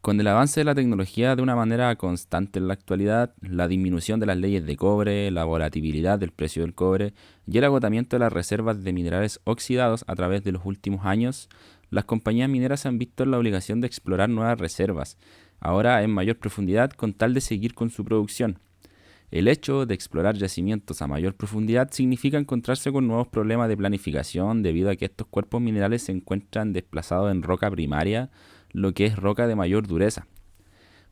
Con el avance de la tecnología de una manera constante en la actualidad, la disminución de las leyes de cobre, la volatilidad del precio del cobre y el agotamiento de las reservas de minerales oxidados a través de los últimos años, las compañías mineras se han visto en la obligación de explorar nuevas reservas, ahora en mayor profundidad con tal de seguir con su producción. El hecho de explorar yacimientos a mayor profundidad significa encontrarse con nuevos problemas de planificación debido a que estos cuerpos minerales se encuentran desplazados en roca primaria, lo que es roca de mayor dureza.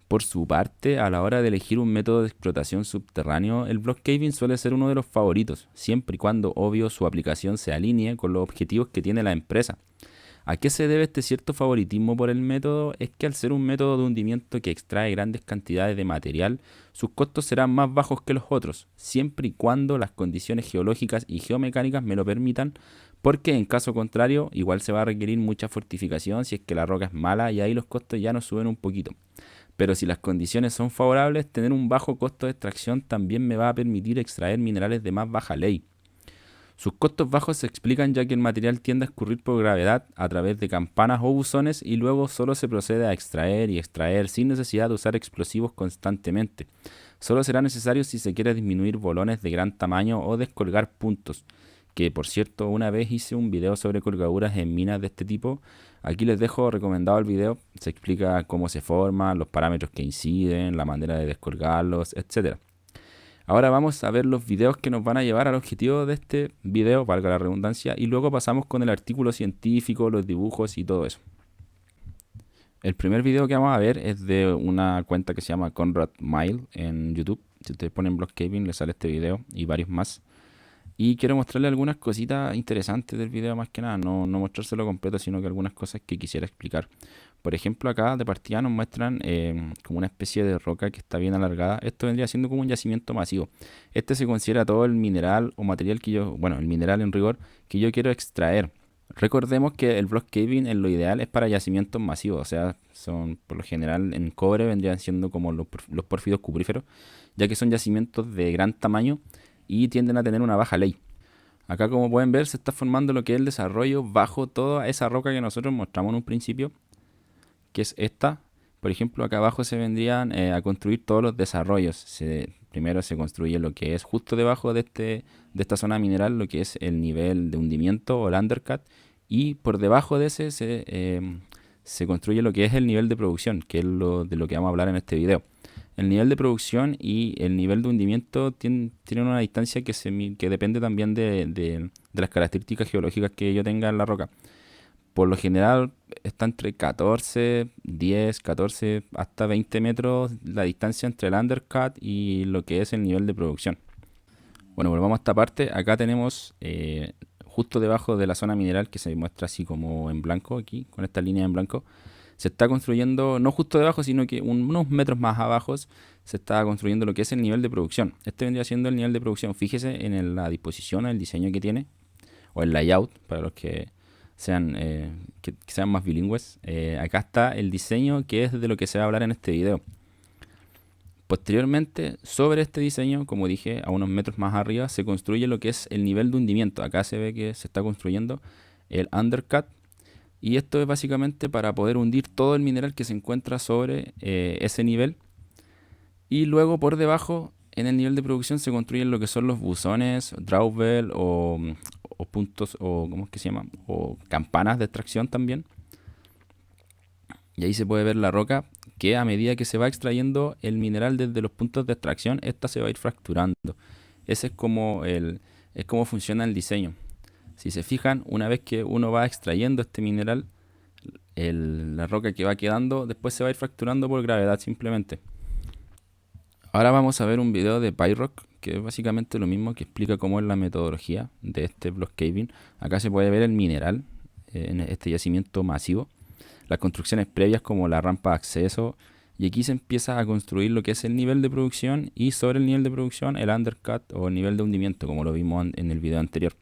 Por su parte, a la hora de elegir un método de explotación subterráneo, el block caving suele ser uno de los favoritos, siempre y cuando, obvio, su aplicación se alinee con los objetivos que tiene la empresa. ¿A qué se debe este cierto favoritismo por el método? Es que al ser un método de hundimiento que extrae grandes cantidades de material, sus costos serán más bajos que los otros, siempre y cuando las condiciones geológicas y geomecánicas me lo permitan, porque en caso contrario, igual se va a requerir mucha fortificación si es que la roca es mala y ahí los costos ya nos suben un poquito. Pero si las condiciones son favorables, tener un bajo costo de extracción también me va a permitir extraer minerales de más baja ley. Sus costos bajos se explican ya que el material tiende a escurrir por gravedad a través de campanas o buzones y luego solo se procede a extraer y extraer sin necesidad de usar explosivos constantemente. Solo será necesario si se quiere disminuir bolones de gran tamaño o descolgar puntos. Que por cierto, una vez hice un video sobre colgaduras en minas de este tipo. Aquí les dejo recomendado el video. Se explica cómo se forman, los parámetros que inciden, la manera de descolgarlos, etc. Ahora vamos a ver los videos que nos van a llevar al objetivo de este video, valga la redundancia, y luego pasamos con el artículo científico, los dibujos y todo eso. El primer video que vamos a ver es de una cuenta que se llama Conrad Mile en YouTube. Si ustedes ponen Block Caving les sale este video y varios más. Y quiero mostrarle algunas cositas interesantes del video más que nada, no mostrárselo completo, sino que algunas cosas que quisiera explicar. Por ejemplo, acá de partida nos muestran como una especie de roca que está bien alargada. Esto vendría siendo como un yacimiento masivo. Este se considera todo el mineral o material que yo, bueno, el mineral en rigor que yo quiero extraer. Recordemos que el block caving en lo ideal es para yacimientos masivos, o sea, son por lo general en cobre vendrían siendo como los pórfidos cupríferos, ya que son yacimientos de gran tamaño y tienden a tener una baja ley. Acá como pueden ver se está formando lo que es el desarrollo bajo toda esa roca que nosotros mostramos en un principio, que es esta. Por ejemplo, acá abajo se vendrían a construir todos los desarrollos. Primero se construye lo que es justo debajo de esta zona mineral, lo que es el nivel de hundimiento o el undercut. Y por debajo de ese se construye lo que es el nivel de producción, que es de lo que vamos a hablar en este video. El nivel de producción y el nivel de hundimiento tienen una distancia que depende también de las características geológicas que yo tenga en la roca. Por lo general está entre 14, 10, 14 hasta 20 metros la distancia entre el undercut y lo que es el nivel de producción. Bueno, volvamos a esta parte. Acá tenemos justo debajo de la zona mineral que se muestra así como en blanco aquí, con esta línea en blanco. Se está construyendo, no justo debajo, sino que unos metros más abajo se está construyendo lo que es el nivel de producción. Este vendría siendo el nivel de producción. Fíjese en la disposición, el diseño que tiene, o el layout, para los que sean más bilingües. Acá está el diseño que es de lo que se va a hablar en este video. Posteriormente, sobre este diseño, como dije, a unos metros más arriba, se construye lo que es el nivel de hundimiento. Acá se ve que se está construyendo el undercut. Y esto es básicamente para poder hundir todo el mineral que se encuentra sobre ese nivel. Y luego por debajo, en el nivel de producción, se construyen lo que son los buzones, drawbell o puntos, o ¿cómo es que se llama? O campanas de extracción también. Y ahí se puede ver la roca que a medida que se va extrayendo el mineral desde los puntos de extracción, esta se va a ir fracturando. Ese es como funciona el diseño. Si se fijan, una vez que uno va extrayendo este mineral, la roca que va quedando después se va a ir fracturando por gravedad simplemente. Ahora vamos a ver un video de Pyrock, que es básicamente lo mismo, que explica cómo es la metodología de este block caving. Acá se puede ver el mineral en este yacimiento masivo, las construcciones previas como la rampa de acceso, y aquí se empieza a construir lo que es el nivel de producción y sobre el nivel de producción el undercut o el nivel de hundimiento, como lo vimos en el video anterior.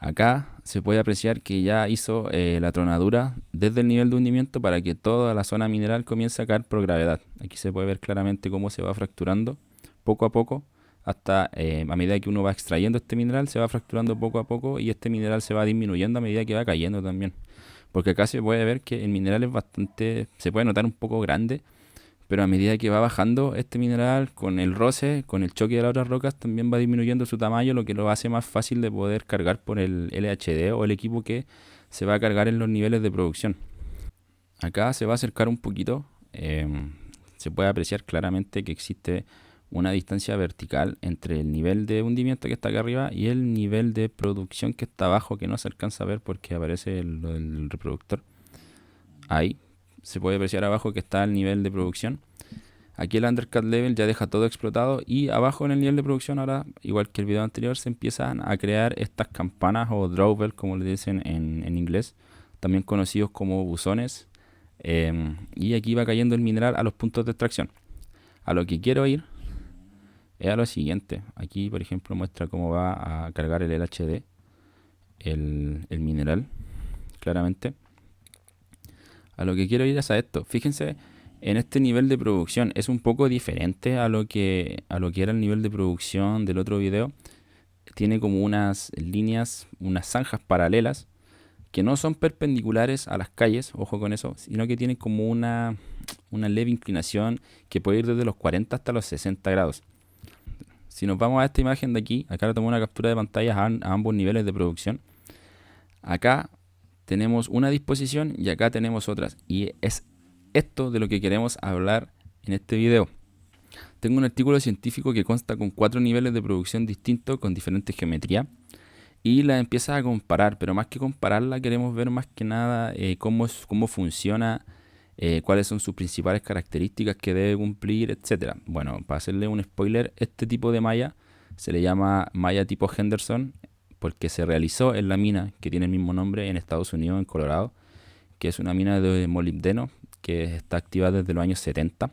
Acá se puede apreciar que ya hizo la tronadura desde el nivel de hundimiento para que toda la zona mineral comience a caer por gravedad. Aquí se puede ver claramente cómo se va fracturando poco a poco hasta a medida que uno va extrayendo este mineral se va fracturando poco a poco y este mineral se va disminuyendo a medida que va cayendo también. Porque acá se puede ver que el mineral es bastante, se puede notar un poco grande, pero a medida que va bajando este mineral con el roce, con el choque de las otras rocas, también va disminuyendo su tamaño, lo que lo hace más fácil de poder cargar por el LHD o el equipo que se va a cargar en los niveles de producción. Acá se va a acercar un poquito, se puede apreciar claramente que existe una distancia vertical entre el nivel de hundimiento que está acá arriba y el nivel de producción que está abajo, que no se alcanza a ver porque aparece el reproductor. Ahí se puede apreciar abajo que está el nivel de producción. Aquí el undercut level ya deja todo explotado y abajo en el nivel de producción ahora, igual que el video anterior, se empiezan a crear estas campanas o drawbell, como le dicen en inglés, también conocidos como buzones. Y aquí va cayendo el mineral a los puntos de extracción. A lo que quiero ir es a lo siguiente. Aquí, por ejemplo, muestra cómo va a cargar el LHD, el mineral, claramente. A lo que quiero ir es a esto. Fíjense en este nivel de producción. Es un poco diferente a lo que era el nivel de producción del otro video. Tiene como unas líneas, unas zanjas paralelas que no son perpendiculares a las calles, ojo con eso, sino que tienen como una leve inclinación que puede ir desde los 40 hasta los 60 grados. Si nos vamos a esta imagen de aquí, acá le tomo una captura de pantalla a ambos niveles de producción. Acá tenemos una disposición y acá tenemos otras. Y es esto de lo que queremos hablar en este video. Tengo un artículo científico que consta con 4 niveles de producción distintos con diferentes geometrías. Y la empiezas a comparar, pero más que compararla queremos ver más que nada cómo funciona, cuáles son sus principales características que debe cumplir, etcétera. Bueno, para hacerle un spoiler, este tipo de malla se le llama malla tipo Henderson porque se realizó en la mina que tiene el mismo nombre en Estados Unidos, en Colorado, que es una mina de molibdeno que está activa desde los años 70.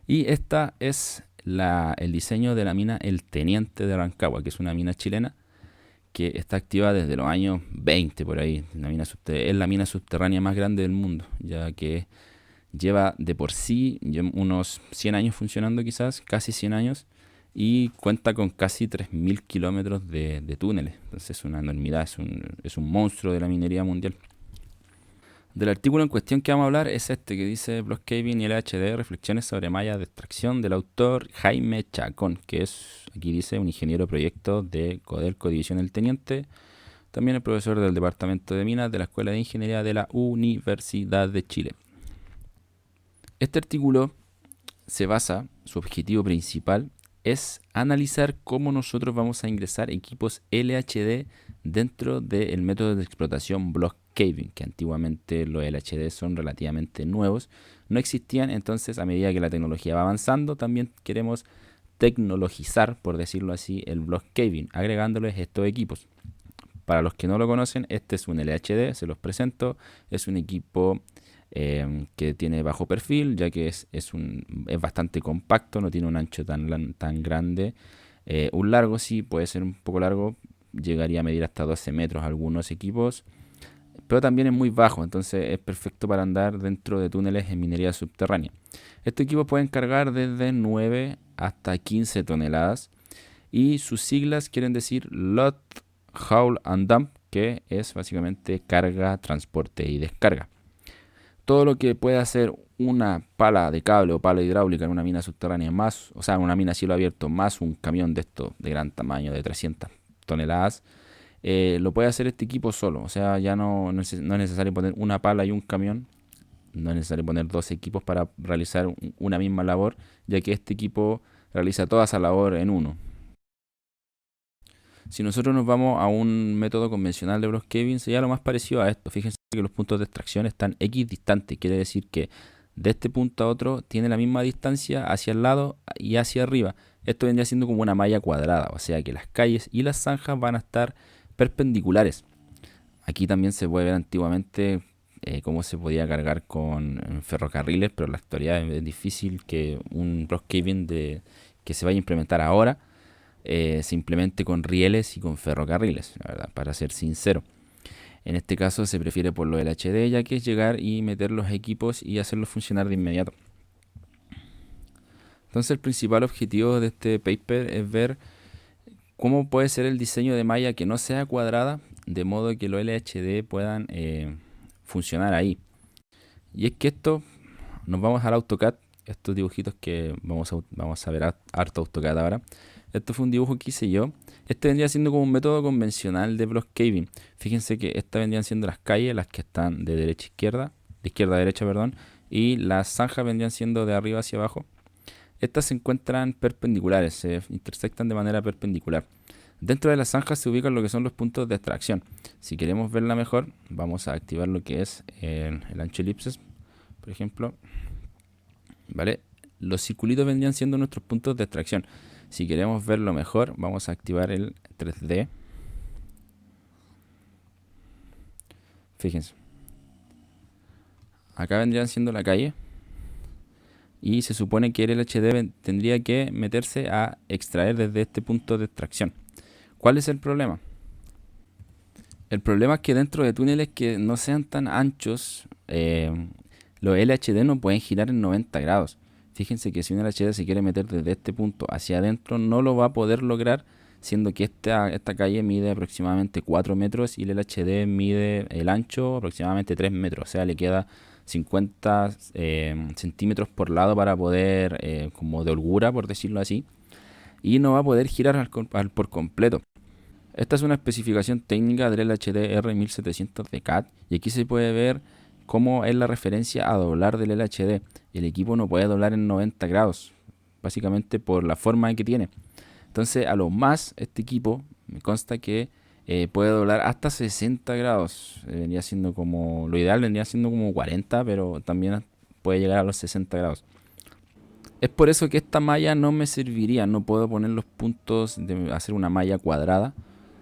Y esta es el diseño de la mina El Teniente de Rancagua, que es una mina chilena que está activa desde los años 20 por ahí. Es la mina subterránea más grande del mundo, ya que lleva de por sí unos 100 años funcionando quizás, casi 100 años, y cuenta con casi 3.000 kilómetros de túneles. Entonces es una enormidad, es un monstruo de la minería mundial. Del artículo en cuestión que vamos a hablar es este que dice Block Caving y LHD, reflexiones sobre mallas de extracción, del autor Jaime Chacón, que es, aquí dice, un ingeniero de proyectos de Codelco División El Teniente, también es profesor del Departamento de Minas de la Escuela de Ingeniería de la Universidad de Chile. Este artículo se basa, su objetivo principal es analizar cómo nosotros vamos a ingresar equipos LHD dentro del método de explotación block caving, que antiguamente los LHD son relativamente nuevos, no existían. Entonces, a medida que la tecnología va avanzando, también queremos tecnologizar, por decirlo así, el block caving, agregándoles estos equipos. Para los que no lo conocen, este es un LHD, se los presento, es un equipo que tiene bajo perfil, ya que es bastante compacto, no tiene un ancho tan grande. Un largo sí puede ser un poco largo, llegaría a medir hasta 12 metros algunos equipos, pero también es muy bajo, entonces es perfecto para andar dentro de túneles en minería subterránea. Estos equipos pueden cargar desde 9 hasta 15 toneladas y sus siglas quieren decir Load, Haul and Dump, que es básicamente carga, transporte y descarga. Todo lo que puede hacer una pala de cable o pala hidráulica en una mina subterránea más, o sea, en una mina a cielo abierto, más un camión de esto de gran tamaño de 300 toneladas, lo puede hacer este equipo solo. O sea, ya no es necesario poner una pala y un camión, no es necesario poner dos equipos para realizar una misma labor, ya que este equipo realiza toda esa labor en uno. Si nosotros nos vamos a un método convencional de block caving, sería lo más parecido a esto. Fíjense que los puntos de extracción están X distantes, quiere decir que de este punto a otro tiene la misma distancia hacia el lado y hacia arriba. Esto vendría siendo como una malla cuadrada, o sea que las calles y las zanjas van a estar perpendiculares. Aquí también se puede ver antiguamente cómo se podía cargar con ferrocarriles, pero en la actualidad es difícil que un block caving que se vaya a implementar ahora se implemente con rieles y con ferrocarriles, la verdad, para ser sincero. En este caso se prefiere por lo del HD, ya que es llegar y meter los equipos y hacerlos funcionar de inmediato. Entonces el principal objetivo de este paper es ver cómo puede ser el diseño de malla que no sea cuadrada, de modo que los LHD puedan funcionar ahí. Y es que esto, nos vamos al AutoCAD, estos dibujitos que vamos a ver harto AutoCAD ahora. Esto fue un dibujo que hice yo. Este vendría siendo como un método convencional de block caving. Fíjense que estas vendrían siendo las calles, las que están de derecha a izquierda, de izquierda a derecha, perdón, y las zanjas vendrían siendo de arriba hacia abajo. Estas se encuentran perpendiculares, se intersectan de manera perpendicular. Dentro de las zanjas se ubican lo que son los puntos de extracción. Si queremos verla mejor, vamos a activar lo que es el ancho elipses, por ejemplo. ¿Vale? Los circulitos vendrían siendo nuestros puntos de extracción. Si queremos verlo mejor, vamos a activar el 3D. Fíjense. Acá vendrían siendo la calle. Y se supone que el LHD tendría que meterse a extraer desde este punto de extracción. ¿Cuál es el problema? El problema es que dentro de túneles que no sean tan anchos, los LHD no pueden girar en 90 grados. Fíjense que si un LHD se quiere meter desde este punto hacia adentro, no lo va a poder lograr, siendo que esta calle mide aproximadamente 4 metros y el LHD mide el ancho aproximadamente 3 metros. O sea, le queda 50 centímetros por lado para poder, como de holgura, por decirlo así. Y no va a poder girar por completo. Esta es una especificación técnica del LHD R1700 de CAD. Y aquí se puede ver cómo es la referencia a doblar del LHD. El equipo no puede doblar en 90 grados, básicamente por la forma en que tiene. Entonces, a lo más, este equipo me consta que puede doblar hasta 60 grados. Vendría siendo como, lo ideal vendría siendo como 40, pero también puede llegar a los 60 grados. Es por eso que esta malla no me serviría. No puedo poner los puntos de hacer una malla cuadrada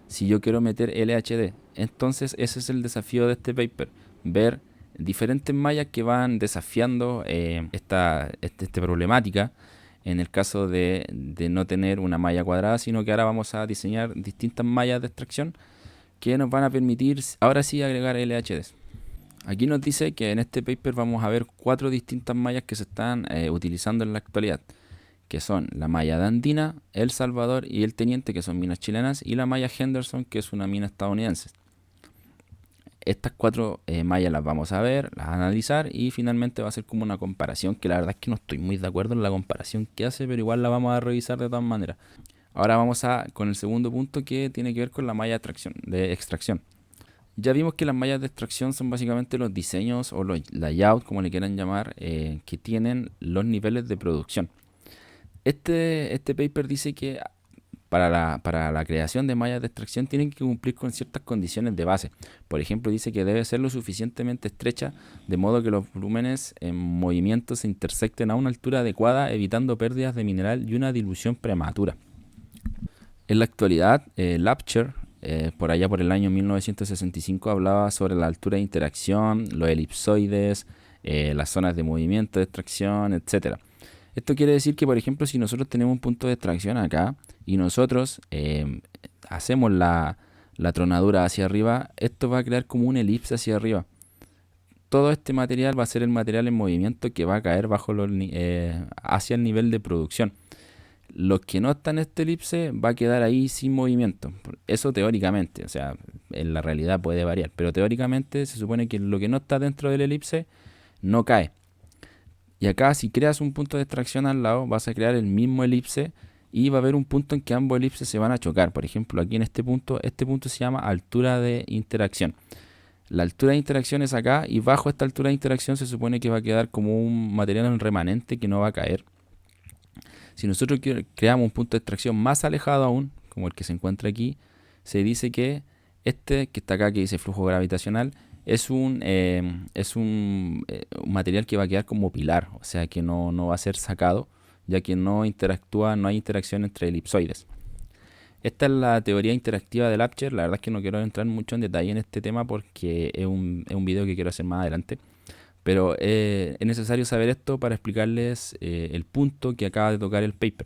si yo quiero meter LHD. Entonces, ese es el desafío de este paper. Ver diferentes mallas que van desafiando esta problemática en el caso de no tener una malla cuadrada, sino que ahora vamos a diseñar distintas mallas de extracción que nos van a permitir ahora sí agregar LHDs. Aquí nos dice que en este paper vamos a ver 4 distintas mallas que se están utilizando en la actualidad, que son la malla de Andina, El Salvador y El Teniente, que son minas chilenas, y la malla Henderson, que es una mina estadounidense. Estas 4 mallas las vamos a ver, las a analizar y finalmente va a ser como una comparación, que la verdad es que no estoy muy de acuerdo en la comparación que hace, pero igual la vamos a revisar de todas maneras. Ahora vamos con el segundo punto, que tiene que ver con la malla de extracción. Ya vimos que las mallas de extracción son básicamente los diseños o los layouts, como le quieran llamar, que tienen los niveles de producción. Este paper dice que para la creación de mallas de extracción tienen que cumplir con ciertas condiciones de base. Por ejemplo, dice que debe ser lo suficientemente estrecha de modo que los volúmenes en movimiento se intersecten a una altura adecuada, evitando pérdidas de mineral y una dilución prematura. En la actualidad, Lapcher, por allá por el año 1965, hablaba sobre la altura de interacción, los elipsoides, las zonas de movimiento de extracción, etc. Esto quiere decir que, por ejemplo, si nosotros tenemos un punto de extracción acá y nosotros hacemos la tronadura hacia arriba, esto va a crear como una elipse hacia arriba. Todo este material va a ser el material en movimiento que va a caer hacia el nivel de producción. Lo que no está en este elipse va a quedar ahí sin movimiento. Eso teóricamente, o sea, en la realidad puede variar, pero teóricamente se supone que lo que no está dentro del elipse no cae. Y acá, si creas un punto de extracción al lado, vas a crear el mismo elipse y va a haber un punto en que ambos elipses se van a chocar. Por ejemplo, aquí en este punto se llama altura de interacción. La altura de interacción es acá y bajo esta altura de interacción se supone que va a quedar como un material en remanente que no va a caer. Si nosotros creamos un punto de extracción más alejado aún, como el que se encuentra aquí, se dice que este que está acá, que dice flujo gravitacional, es un material que va a quedar como pilar, o sea que no va a ser sacado, ya que no hay interacción entre elipsoides. Esta es la teoría interactiva del Lapcher. La verdad es que no quiero entrar mucho en detalle en este tema porque es un video que quiero hacer más adelante. Pero es necesario saber esto para explicarles el punto que acaba de tocar el paper.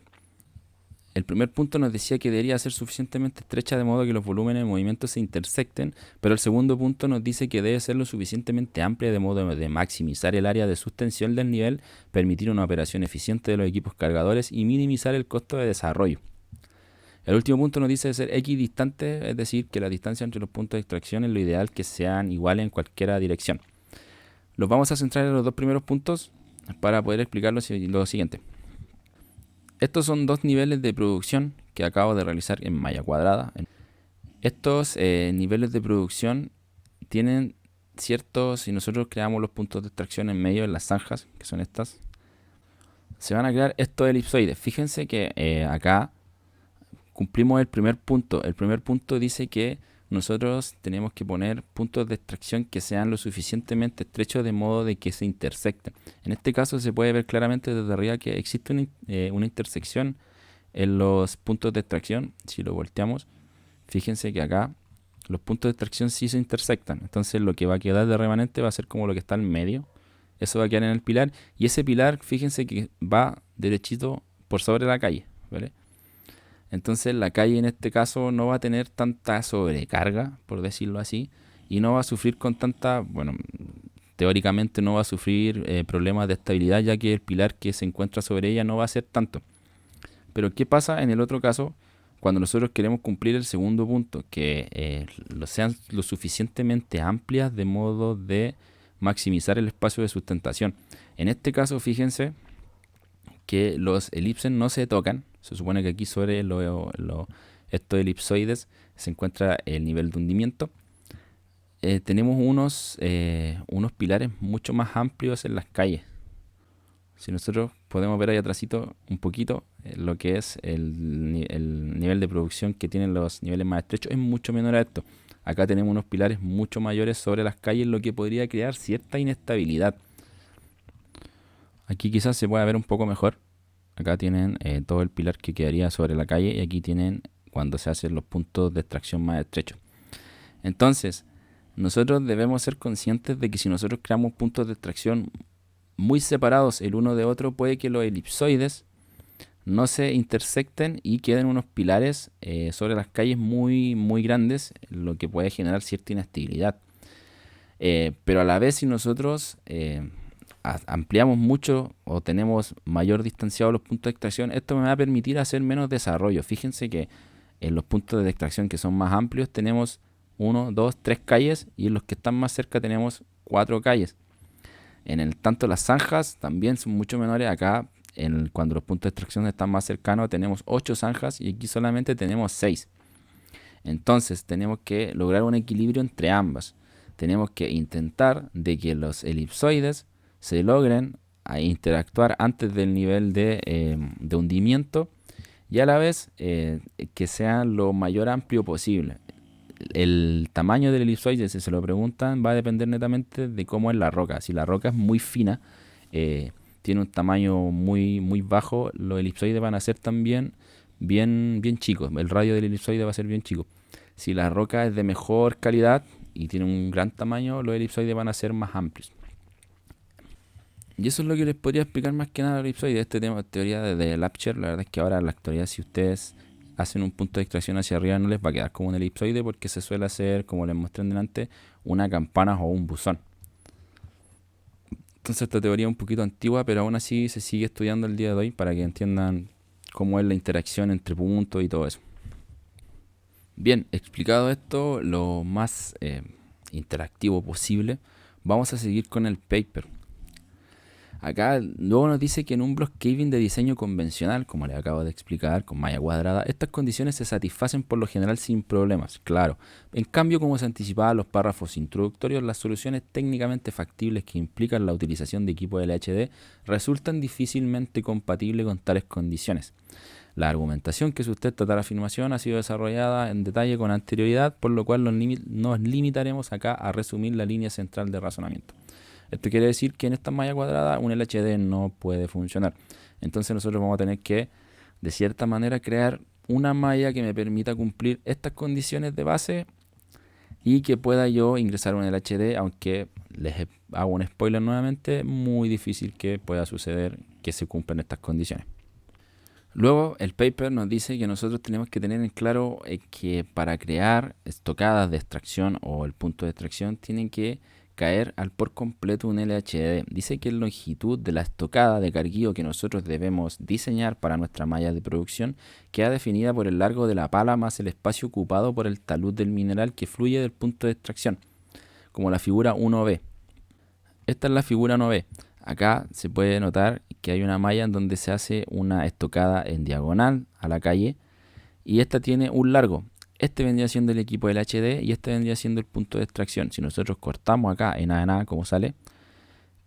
El primer punto nos decía que debería ser suficientemente estrecha de modo que los volúmenes de movimiento se intersecten, pero el segundo punto nos dice que debe ser lo suficientemente amplia de modo de maximizar el área de sustención del nivel, permitir una operación eficiente de los equipos cargadores y minimizar el costo de desarrollo. El último punto nos dice de ser equidistante, es decir, que la distancia entre los puntos de extracción es lo ideal que sean iguales en cualquier dirección. Los vamos a centrar en los dos primeros puntos para poder explicar lo siguiente. Estos son dos niveles de producción que acabo de realizar en malla cuadrada. Estos niveles de producción tienen ciertos, si nosotros creamos los puntos de extracción en medio de las zanjas, que son estas, se van a crear estos elipsoides. Fíjense que acá cumplimos el primer punto. El primer punto dice que nosotros tenemos que poner puntos de extracción que sean lo suficientemente estrechos de modo de que se intersecten. En este caso se puede ver claramente desde arriba que existe una intersección en los puntos de extracción. Si lo volteamos, fíjense que acá los puntos de extracción sí se intersectan. Entonces lo que va a quedar de remanente va a ser como lo que está en medio. Eso va a quedar en el pilar. Y ese pilar, fíjense que va derechito por sobre la calle, ¿vale? Entonces la calle en este caso no va a tener tanta sobrecarga, por decirlo así, y no va a sufrir con tanta, bueno, teóricamente no va a sufrir problemas de estabilidad, ya que el pilar que se encuentra sobre ella no va a ser tanto. Pero ¿qué pasa en el otro caso? Cuando nosotros queremos cumplir el segundo punto, que sean lo suficientemente amplias de modo de maximizar el espacio de sustentación. En este caso, fíjense que los elipses no se tocan. Se supone que aquí sobre estos elipsoides se encuentra el nivel de hundimiento. Tenemos unos pilares mucho más amplios en las calles. Si nosotros podemos ver ahí atrásito un poquito, lo que es el nivel de producción que tienen los niveles más estrechos es mucho menor a esto. Acá tenemos unos pilares mucho mayores sobre las calles, lo que podría crear cierta inestabilidad. Aquí quizás se pueda ver un poco mejor. Acá tienen todo el pilar que quedaría sobre la calle y aquí tienen cuando se hacen los puntos de extracción más estrechos. Entonces, nosotros debemos ser conscientes de que si nosotros creamos puntos de extracción muy separados el uno de otro, puede que los elipsoides no se intersecten y queden unos pilares sobre las calles muy, muy grandes, lo que puede generar cierta inestabilidad. Pero a la vez, si nosotros ampliamos mucho o tenemos mayor distanciado los puntos de extracción, esto me va a permitir hacer menos desarrollo. Fíjense que en los puntos de extracción que son más amplios tenemos 1, 2, 3 calles y en los que están más cerca tenemos 4 calles. Tanto las zanjas también son mucho menores. Acá, cuando los puntos de extracción están más cercanos, tenemos 8 zanjas y aquí solamente tenemos 6. Entonces tenemos que lograr un equilibrio entre ambas. Tenemos que intentar de que los elipsoides se logren a interactuar antes del nivel de hundimiento y a la vez que sea lo mayor amplio posible. El tamaño del elipsoide, si se lo preguntan, va a depender netamente de cómo es la roca. Si la roca es muy fina, tiene un tamaño muy, muy bajo, los elipsoides van a ser también bien, bien chicos. El radio del elipsoide va a ser bien chico. Si la roca es de mejor calidad y tiene un gran tamaño, los elipsoides van a ser más amplios. Y eso es lo que les podría explicar más que nada al elipsoide. Este tema de teoría de Lapcher, la verdad es que ahora en la actualidad, si ustedes hacen un punto de extracción hacia arriba, no les va a quedar como un elipsoide porque se suele hacer, como les mostré delante, una campana o un buzón. Entonces esta teoría es un poquito antigua, pero aún así se sigue estudiando el día de hoy para que entiendan cómo es la interacción entre puntos y todo eso. Bien, explicado esto lo más interactivo posible, vamos a seguir con el paper. Acá luego nos dice que en un block caving de diseño convencional, como les acabo de explicar, con malla cuadrada, estas condiciones se satisfacen por lo general sin problemas, claro. En cambio, como se anticipaba en los párrafos introductorios, las soluciones técnicamente factibles que implican la utilización de equipo LHD resultan difícilmente compatibles con tales condiciones. La argumentación que sustenta tal afirmación ha sido desarrollada en detalle con anterioridad, por lo cual nos limitaremos acá a resumir la línea central de razonamiento. Esto quiere decir que en esta malla cuadrada un LHD no puede funcionar. Entonces nosotros vamos a tener que, de cierta manera, crear una malla que me permita cumplir estas condiciones de base y que pueda yo ingresar un LHD, aunque les hago un spoiler nuevamente, muy difícil que pueda suceder que se cumplan estas condiciones. Luego el paper nos dice que nosotros tenemos que tener en claro que para crear estocadas de extracción o el punto de extracción tienen que caer al por completo un LHD. Dice que la longitud de la estocada de carguillo que nosotros debemos diseñar para nuestra malla de producción queda definida por el largo de la pala más el espacio ocupado por el talud del mineral que fluye del punto de extracción, como la figura 1b. Esta es la figura 9. Acá se puede notar que hay una malla en donde se hace una estocada en diagonal a la calle y esta tiene un largo. Este vendría siendo el equipo LHD y este vendría siendo el punto de extracción. Si nosotros cortamos acá en A, como sale,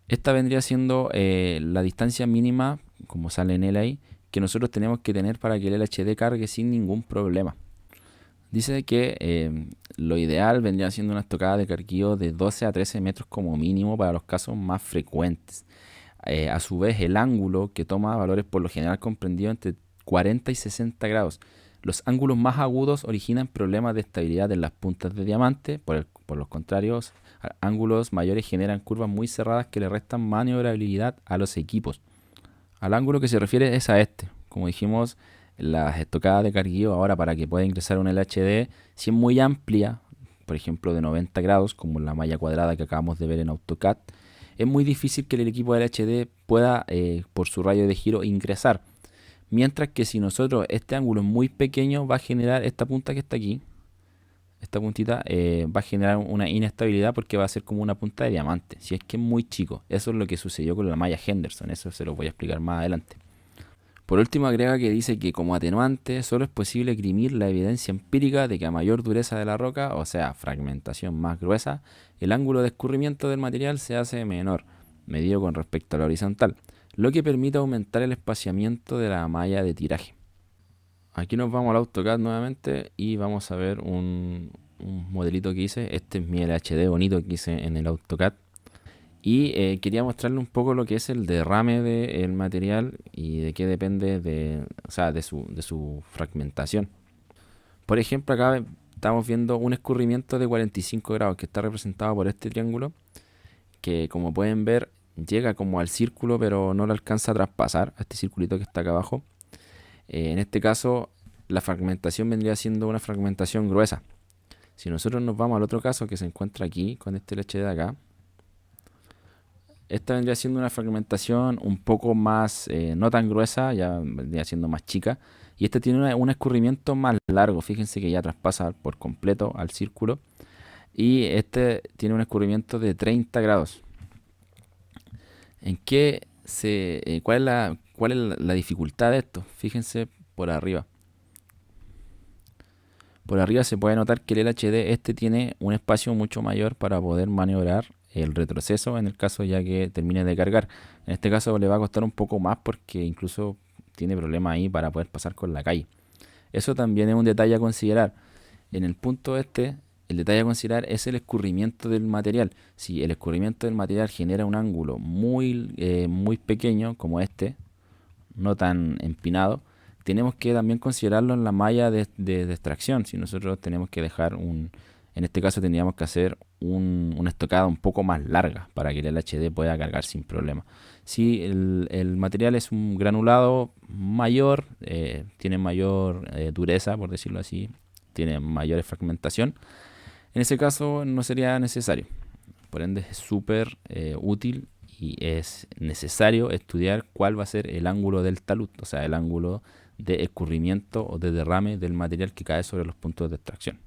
esta vendría siendo la distancia mínima, como sale en él ahí, que nosotros tenemos que tener para que el LHD cargue sin ningún problema. Dice que lo ideal vendría siendo una estocada de carguillo de 12 a 13 metros como mínimo para los casos más frecuentes. A su vez, el ángulo que toma valores por lo general comprendido entre 40 y 60 grados. Los ángulos más agudos originan problemas de estabilidad en las puntas de diamante. Por los contrarios, ángulos mayores generan curvas muy cerradas que le restan maniobrabilidad a los equipos. Al ángulo que se refiere es a este. Como dijimos, las estocadas de carguillo ahora para que pueda ingresar un LHD, si es muy amplia, por ejemplo de 90 grados, como la malla cuadrada que acabamos de ver en AutoCAD, es muy difícil que el equipo LHD pueda, por su radio de giro, ingresar. Mientras que si nosotros este ángulo es muy pequeño, va a generar esta punta que está aquí, esta puntita, va a generar una inestabilidad porque va a ser como una punta de diamante. Si es que es muy chico, eso es lo que sucedió con la malla Henderson, eso se lo voy a explicar más adelante. Por último agrega que dice que como atenuante solo es posible esgrimir la evidencia empírica de que a mayor dureza de la roca, o sea, fragmentación más gruesa, el ángulo de escurrimiento del material se hace menor, medido con respecto a la horizontal, lo que permite aumentar el espaciamiento de la malla de tiraje. Aquí nos vamos al AutoCAD nuevamente y vamos a ver un modelito que hice. Este es mi LHD bonito que hice en el AutoCAD. Y quería mostrarle un poco lo que es el derrame del material y de qué depende de su fragmentación. Por ejemplo, acá estamos viendo un escurrimiento de 45 grados que está representado por este triángulo, que como pueden ver llega como al círculo pero no lo alcanza a traspasar, a este circulito que está acá abajo. En este caso la fragmentación vendría siendo una fragmentación gruesa. Si nosotros nos vamos al otro caso que se encuentra aquí con este LHD de acá, esta vendría siendo una fragmentación un poco más, no tan gruesa, ya vendría siendo más chica. Y este tiene un escurrimiento más largo, fíjense que ya traspasa por completo al círculo. Y este tiene un escurrimiento de 30 grados. ¿Cuál es la dificultad de esto? Fíjense por arriba. Por arriba se puede notar que el LHD este tiene un espacio mucho mayor para poder maniobrar el retroceso en el caso ya que termine de cargar. En este caso le va a costar un poco más porque incluso tiene problemas ahí para poder pasar con la calle. Eso también es un detalle a considerar. En el punto este, el detalle a considerar es el escurrimiento del material. Si el escurrimiento del material genera un ángulo muy pequeño como este, no tan empinado, tenemos que también considerarlo en la malla de extracción. Si nosotros tenemos que dejar en este caso tendríamos que hacer una estocada un poco más larga para que el LHD pueda cargar sin problema. Si el material es un granulado mayor, tiene mayor dureza, por decirlo así, tiene mayor fragmentación, en ese caso no sería necesario. Por ende es súper útil y es necesario estudiar cuál va a ser el ángulo del talud, o sea, el ángulo de escurrimiento o de derrame del material que cae sobre los puntos de extracción.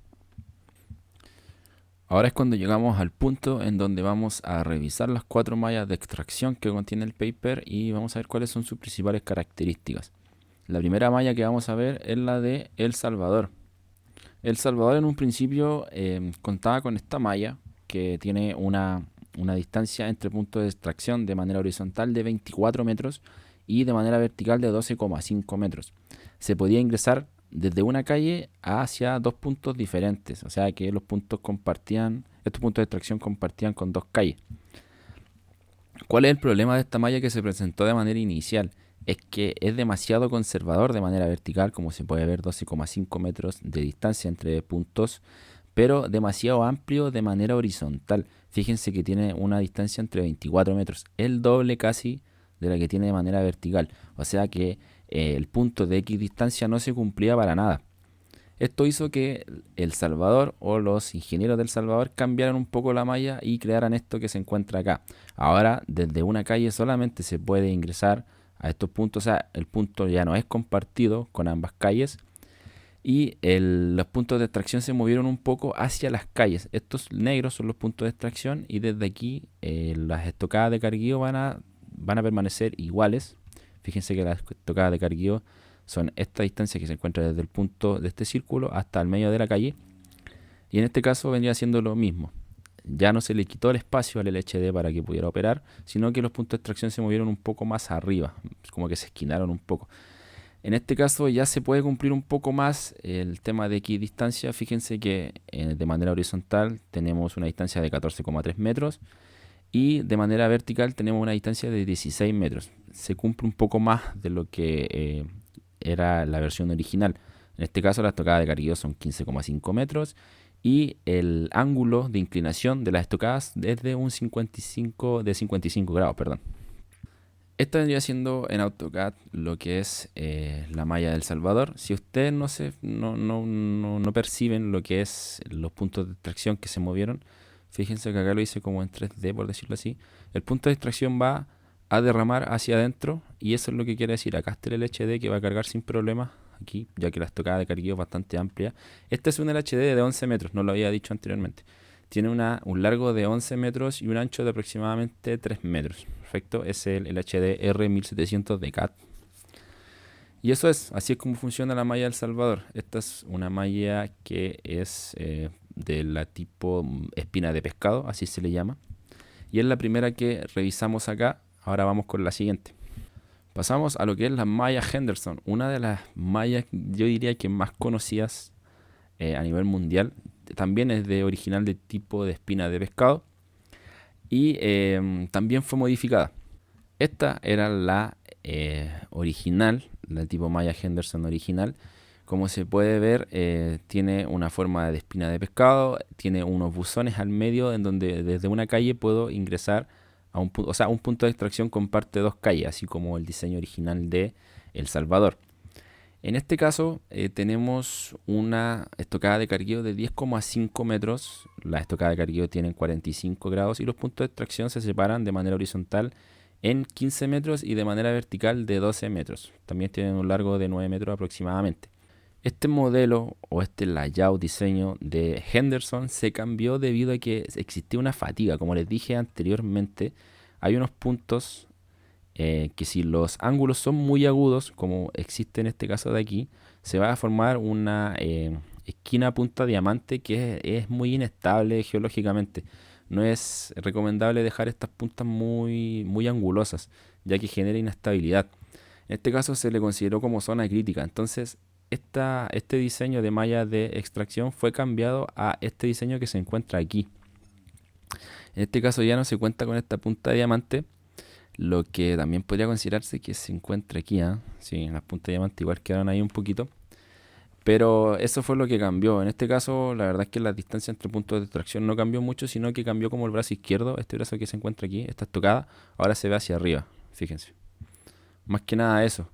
Ahora es cuando llegamos al punto en donde vamos a revisar las 4 mallas de extracción que contiene el paper y vamos a ver cuáles son sus principales características. La primera malla que vamos a ver es la de El Salvador. El Salvador en un principio contaba con esta malla que tiene una distancia entre puntos de extracción de manera horizontal de 24 metros y de manera vertical de 12,5 metros. Se podía ingresar desde una calle hacia 2 puntos diferentes, o sea que estos puntos de extracción compartían con 2 calles. ¿Cuál es el problema de esta malla que se presentó de manera inicial? Es que es demasiado conservador de manera vertical, como se puede ver 12,5 metros de distancia entre puntos, pero demasiado amplio de manera horizontal. Fíjense que tiene una distancia entre 24 metros, el doble casi de la que tiene de manera vertical. O sea que el punto de X distancia no se cumplía para nada. Esto hizo que El Salvador o los ingenieros del Salvador cambiaran un poco la malla y crearan esto que se encuentra acá. Ahora desde una calle solamente se puede ingresar a estos puntos, o sea, el punto ya no es compartido con ambas calles. Y los puntos de extracción se movieron un poco hacia las calles. Estos negros son los puntos de extracción y desde aquí las estocadas de carguío van a permanecer iguales. Fíjense que las estocadas de carguío son esta distancia que se encuentra desde el punto de este círculo hasta el medio de la calle. Y en este caso vendría siendo lo mismo. Ya no se le quitó el espacio al LHD para que pudiera operar, sino que los puntos de extracción se movieron un poco más arriba, como que se esquinaron un poco. En este caso ya se puede cumplir un poco más el tema de equidistancia. Fíjense que de manera horizontal tenemos una distancia de 14,3 metros y de manera vertical tenemos una distancia de 16 metros. Se cumple un poco más de lo que era la versión original. En este caso la estocada de carguillo son 15,5 metros y el ángulo de inclinación de las estocadas es de 55 grados, perdón. Esta vendría siendo en AutoCAD lo que es la malla del Salvador. Si ustedes no perciben lo que es los puntos de extracción que se movieron, fíjense que acá lo hice como en 3D, por decirlo así. El punto de extracción va a derramar hacia adentro y eso es lo que quiere decir. Acá está el LHD que va a cargar sin problema aquí, ya que la estocada de carguillo es bastante amplia. Este es un LHD de 11 metros, no lo había dicho anteriormente. Tiene un largo de 11 metros y un ancho de aproximadamente 3 metros. Perfecto, es el LHD R1700 de CAD. Y eso es, así es como funciona la malla del Salvador. Esta es una malla que es de la tipo espina de pescado, así se le llama. Y es la primera que revisamos acá. Ahora vamos con la siguiente. Pasamos a lo que es la malla Henderson, una de las mallas, yo diría que más conocidas a nivel mundial. También es de original de tipo de espina de pescado y también fue modificada. Esta era la original, la tipo malla Henderson original. Como se puede ver, tiene una forma de espina de pescado, tiene unos buzones al medio en donde desde una calle puedo ingresar a un punto, o sea, un punto de extracción comparte dos calles, así como el diseño original de El Salvador. En este caso tenemos una estocada de carguillo de 10,5 metros. La estocada de carguillo tiene 45 grados y los puntos de extracción se separan de manera horizontal en 15 metros y de manera vertical de 12 metros. También tienen un largo de 9 metros aproximadamente. Este modelo o este layout diseño de Henderson se cambió debido a que existía una fatiga. Como les dije anteriormente, hay unos puntos que si los ángulos son muy agudos, como existe en este caso de aquí, se va a formar una esquina punta diamante que es muy inestable geológicamente. No es recomendable dejar estas puntas muy angulosas, ya que genera inestabilidad. En este caso se le consideró como zona crítica. Entonces, este diseño de malla de extracción fue cambiado a este diseño que se encuentra aquí. En este caso ya no se cuenta con esta punta de diamante, lo que también podría considerarse que se encuentra aquí, ¿eh? Sí, las puntas de diamante igual quedaron ahí un poquito. Pero eso fue lo que cambió. En este caso, la verdad es que la distancia entre puntos de extracción no cambió mucho, sino que cambió como el brazo izquierdo, este brazo que se encuentra aquí, esta estocada, ahora se ve hacia arriba, fíjense. Más que nada eso.